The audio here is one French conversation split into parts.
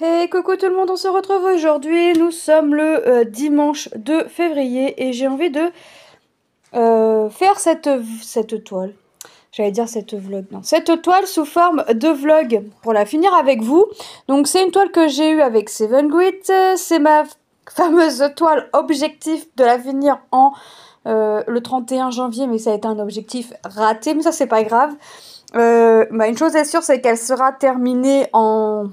Hey coucou tout le monde, on se retrouve aujourd'hui, nous sommes le dimanche 2 février et j'ai envie de faire cette toile, j'allais dire cette vlog, non, cette toile sous forme de vlog pour la finir avec vous. Donc c'est une toile que j'ai eue avec Seven Grit, c'est ma fameuse toile objectif de la finir en le 31 janvier, mais ça a été un objectif raté, mais ça c'est pas grave. Une chose est sûre, c'est qu'elle sera terminée en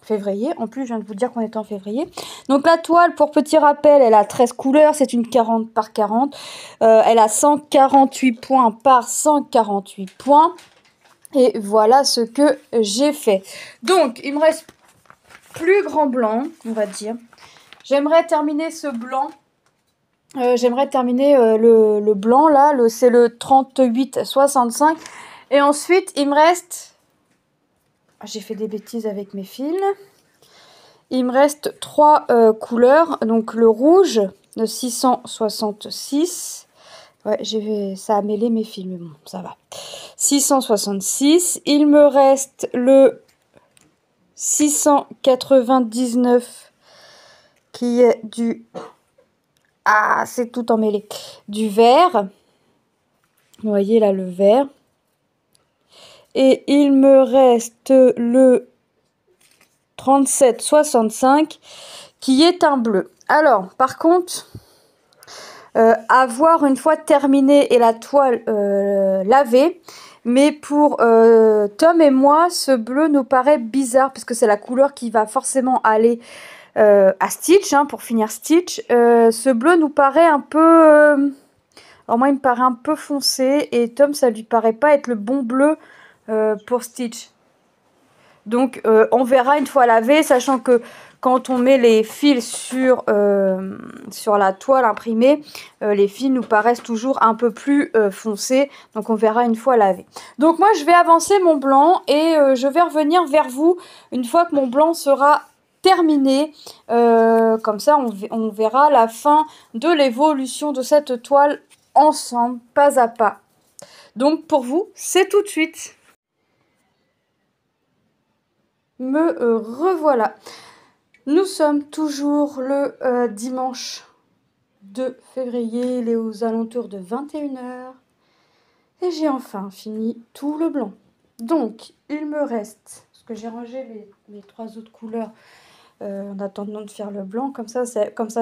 février. En plus, je viens de vous dire qu'on était en février. Donc la toile, pour petit rappel, elle a 13 couleurs. C'est une 40 par 40. Elle a 148 points par 148 points. Et voilà ce que j'ai fait. Donc, il me reste plus grand blanc, on va dire. J'aimerais terminer ce blanc. J'aimerais terminer le blanc, là. C'est le 38-65. Et ensuite, il me reste... J'ai fait des bêtises avec mes fils. Il me reste 3 couleurs. Donc le rouge, le 666. Ouais, ça a mêlé mes fils, mais bon, ça va. 666. Il me reste le 699 qui est du... Ah, c'est tout emmêlé. Du vert. Vous voyez là le vert. Et il me reste le 3765 qui est un bleu. Alors, par contre, avoir une fois terminé et la toile lavée, mais pour Tom et moi, ce bleu nous paraît bizarre parce que c'est la couleur qui va forcément aller à Stitch, hein, pour finir Stitch. Ce bleu nous paraît un peu... alors moi, il me paraît un peu foncé et Tom, ça lui paraît pas être le bon bleu pour Stitch. Donc on verra une fois lavé, sachant que quand on met les fils sur la toile imprimée, les fils nous paraissent toujours un peu plus foncés. Donc on verra une fois lavé. Donc moi je vais avancer mon blanc et je vais revenir vers vous une fois que mon blanc sera terminé. Comme ça on verra la fin de l'évolution de cette toile ensemble, pas à pas. Donc pour vous, c'est tout de suite. Me revoilà. Nous sommes toujours le dimanche 2 février, il est aux alentours de 21 h. Et j'ai enfin fini tout le blanc. Donc, il me reste, parce que j'ai rangé mes 3 autres couleurs en attendant de faire le blanc. Comme ça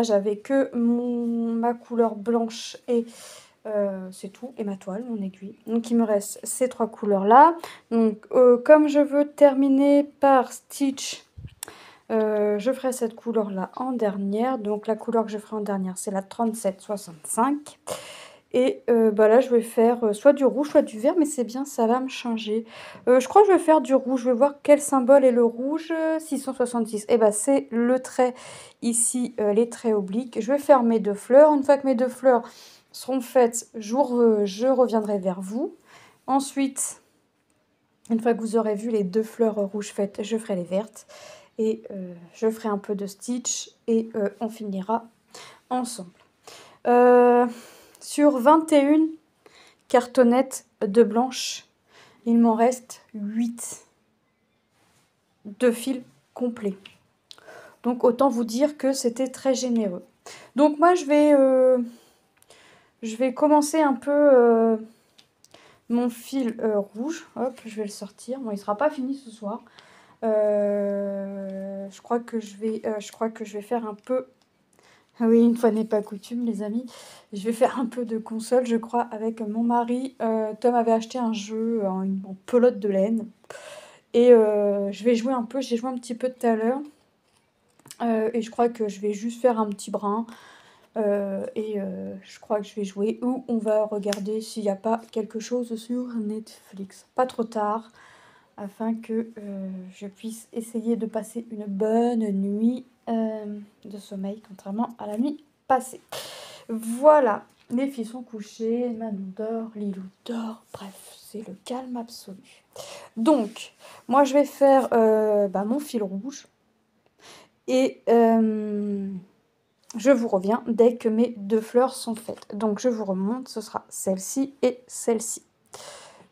j'avais que ma couleur blanche et c'est tout, et ma toile, mon aiguille. Donc il me reste ces 3 couleurs là. Donc comme je veux terminer par Stitch, je ferai cette couleur là en dernière. Donc la couleur que je ferai en dernière, c'est la 3765. Et là je vais faire soit du rouge soit du vert, mais c'est bien, ça va me changer. Je crois que je vais faire du rouge. Je vais voir quel symbole est le rouge. 666. Et c'est le trait ici, les traits obliques. Je vais faire mes 2 fleurs. Une fois que mes 2 fleurs seront faites, je reviendrai vers vous. Ensuite, une fois que vous aurez vu les 2 fleurs rouges faites, je ferai les vertes. Et je ferai un peu de Stitch et on finira ensemble. Sur 21 cartonnettes de blanche, il m'en reste 8 de fil complet. Donc autant vous dire que c'était très généreux. Donc moi je vais commencer un peu mon fil rouge. Hop, je vais le sortir. Bon, il sera pas fini ce soir. Je crois que je vais faire un peu... Oui, une fois n'est pas coutume, les amis. Je vais faire un peu de console, je crois, avec mon mari. Tom avait acheté un jeu en pelote de laine. Et je vais jouer un peu. J'ai joué un petit peu tout à l'heure. Et je crois que je vais juste faire un petit brin. Je crois que je vais jouer. Ou on va regarder s'il n'y a pas quelque chose sur Netflix. Pas trop tard. Afin que je puisse essayer de passer une bonne nuit de sommeil, contrairement à la nuit passée. Voilà, les filles sont couchées, Manon dort, Lilou dort, bref, c'est le calme absolu. Donc, moi je vais faire mon fil rouge et je vous reviens dès que mes 2 fleurs sont faites. Donc je vous remonte, ce sera celle-ci et celle-ci.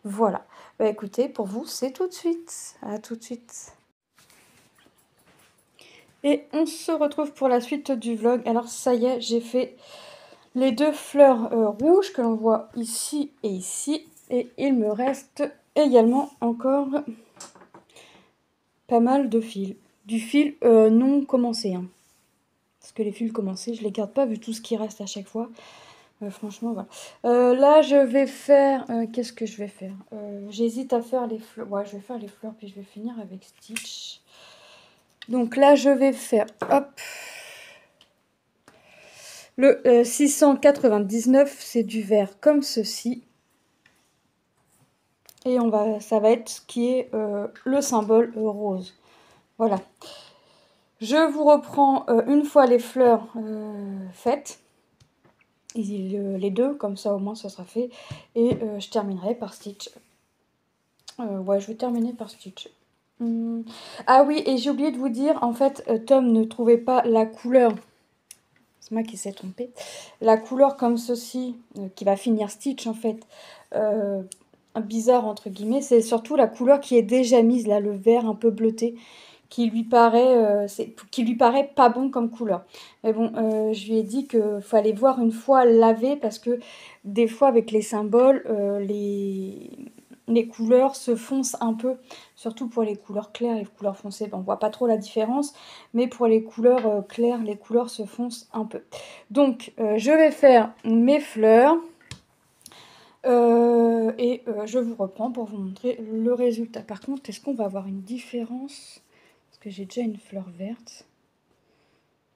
Voilà. Écoutez, pour vous, c'est tout de suite. À tout de suite. Et on se retrouve pour la suite du vlog. Alors ça y est, j'ai fait les deux fleurs rouges que l'on voit ici et ici. Et il me reste également encore pas mal de fils. Du fil non commencé. Hein. Parce que les fils commencés, je les garde pas vu tout ce qui reste à chaque fois. Franchement, voilà. Là, je vais faire... Qu'est-ce que je vais faire j'hésite à faire les fleurs. Ouais, je vais faire les fleurs, puis je vais finir avec Stitch. Donc là, je vais faire... Hop. Le 699, c'est du vert comme ceci. Et ça va être ce qui est le symbole rose. Voilà. Je vous reprends une fois les fleurs faites. Les deux, comme ça au moins ça sera fait. Et je terminerai par Stitch. Ouais, je vais terminer par Stitch. Ah oui, et j'ai oublié de vous dire, en fait, Tom ne trouvait pas la couleur. C'est moi qui s'est trompée. La couleur comme ceci, qui va finir Stitch en fait, bizarre entre guillemets, c'est surtout la couleur qui est déjà mise là, le vert un peu bleuté, qui lui paraît pas bon comme couleur. Mais bon, je lui ai dit qu'il fallait voir une fois lavé parce que des fois avec les symboles, les couleurs se foncent un peu, surtout pour les couleurs claires, les couleurs foncées, on voit pas trop la différence, mais pour les couleurs claires, les couleurs se foncent un peu. Donc, je vais faire mes fleurs et je vous reprends pour vous montrer le résultat. Par contre, est-ce qu'on va avoir une différence? Parce que j'ai déjà une fleur verte.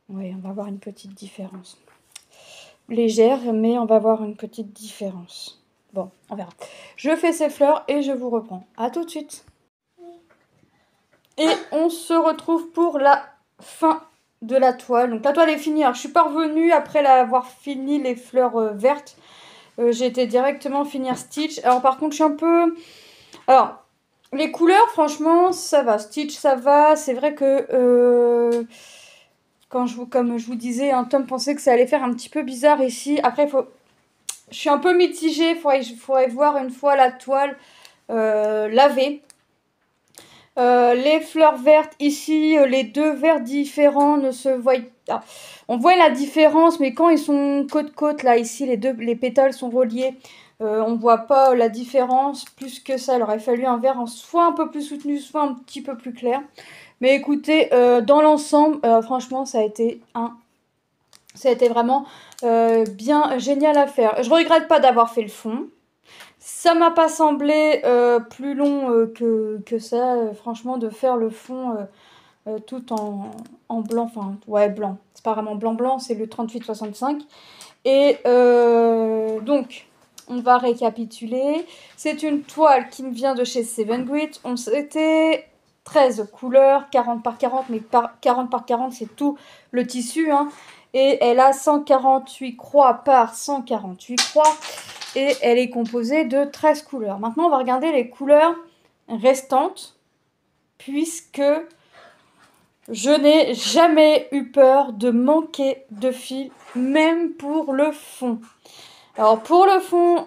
Oui, on va avoir une petite différence. Légère, mais on va avoir une petite différence. Bon, on verra. Je fais ces fleurs et je vous reprends. À tout de suite. Et on se retrouve pour la fin de la toile. Donc la toile est finie. Alors, je suis pas revenue après avoir fini les fleurs vertes. J'ai été directement finir Stitch. Alors par contre, je suis un peu... Alors, les couleurs, franchement, ça va. Stitch, ça va. C'est vrai que... comme je vous disais, Tom pensait que ça allait faire un petit peu bizarre ici. Après, je suis un peu mitigée. Il faudrait voir une fois la toile lavée. Les fleurs vertes ici, les deux verts différents ne se voient pas. On voit la différence, mais quand ils sont côte-côte, là, ici, les pétales sont reliés, on ne voit pas la différence plus que ça. Il aurait fallu un vert soit un peu plus soutenu, soit un petit peu plus clair. Mais écoutez, dans l'ensemble, franchement, ça a été vraiment bien génial à faire. Je regrette pas d'avoir fait le fond. Ça m'a pas semblé plus long que ça, franchement, de faire le fond tout en blanc. Enfin, ouais, blanc. C'est pas vraiment blanc-blanc, c'est le 38-65. Et donc, on va récapituler. C'est une toile qui me vient de chez Seven Grit. C'était 13 couleurs, 40 par 40, mais 40 par 40, c'est tout le tissu. Hein. Et elle a 148 croix par 148 croix. Et elle est composée de 13 couleurs. Maintenant, on va regarder les couleurs restantes, puisque je n'ai jamais eu peur de manquer de fil, même pour le fond. Alors, pour le fond,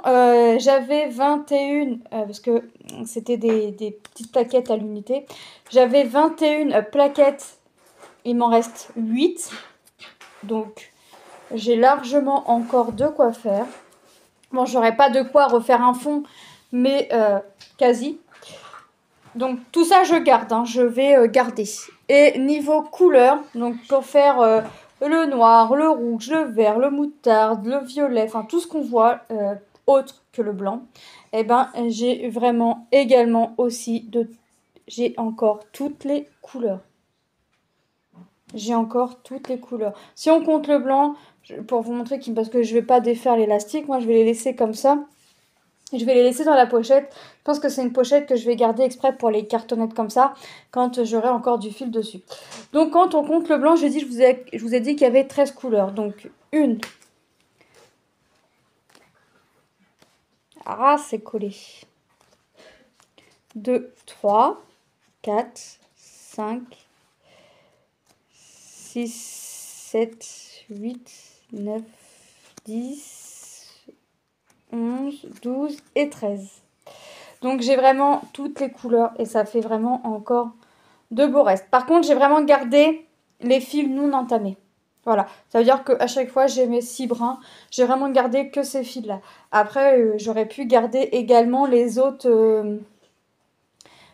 j'avais 21, parce que c'était des petites plaquettes à l'unité. J'avais 21 plaquettes, il m'en reste 8. Donc, j'ai largement encore de quoi faire. Bon, j'aurais pas de quoi refaire un fond, mais quasi. Donc, tout ça, je garde. Hein, je vais garder. Et niveau couleur, donc pour faire le noir, le rouge, le vert, le moutarde, le violet, enfin tout ce qu'on voit autre que le blanc, eh ben, j'ai vraiment également aussi j'ai encore toutes les couleurs. J'ai encore toutes les couleurs. Si on compte le blanc, pour vous montrer parce que je ne vais pas défaire l'élastique, moi je vais les laisser comme ça. Je vais les laisser dans la pochette. Je pense que c'est une pochette que je vais garder exprès pour les cartonnettes comme ça, quand j'aurai encore du fil dessus. Donc quand on compte le blanc, je vous ai dit qu'il y avait 13 couleurs. Donc 1. Ah, c'est collé. 2, 3, 4, 5, 6, 7, 8, 9, 10, 11, 12 et 13. Donc j'ai vraiment toutes les couleurs et ça fait vraiment encore de beaux restes. Par contre, j'ai vraiment gardé les fils non entamés. Voilà, ça veut dire qu'à chaque fois j'ai mes 6 brins, j'ai vraiment gardé que ces fils là. Après j'aurais pu garder également les autres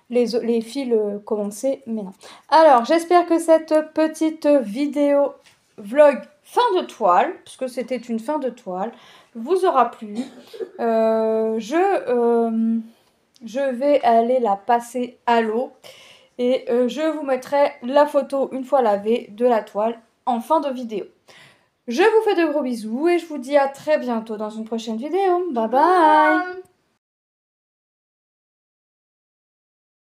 les fils commencés, mais non. Alors j'espère que cette petite vidéo vlog fin de toile, puisque c'était une fin de toile, vous aura plu. Je vais aller la passer à l'eau et je vous mettrai la photo une fois lavée de la toile en fin de vidéo. Je vous fais de gros bisous et je vous dis à très bientôt dans une prochaine vidéo. Bye bye!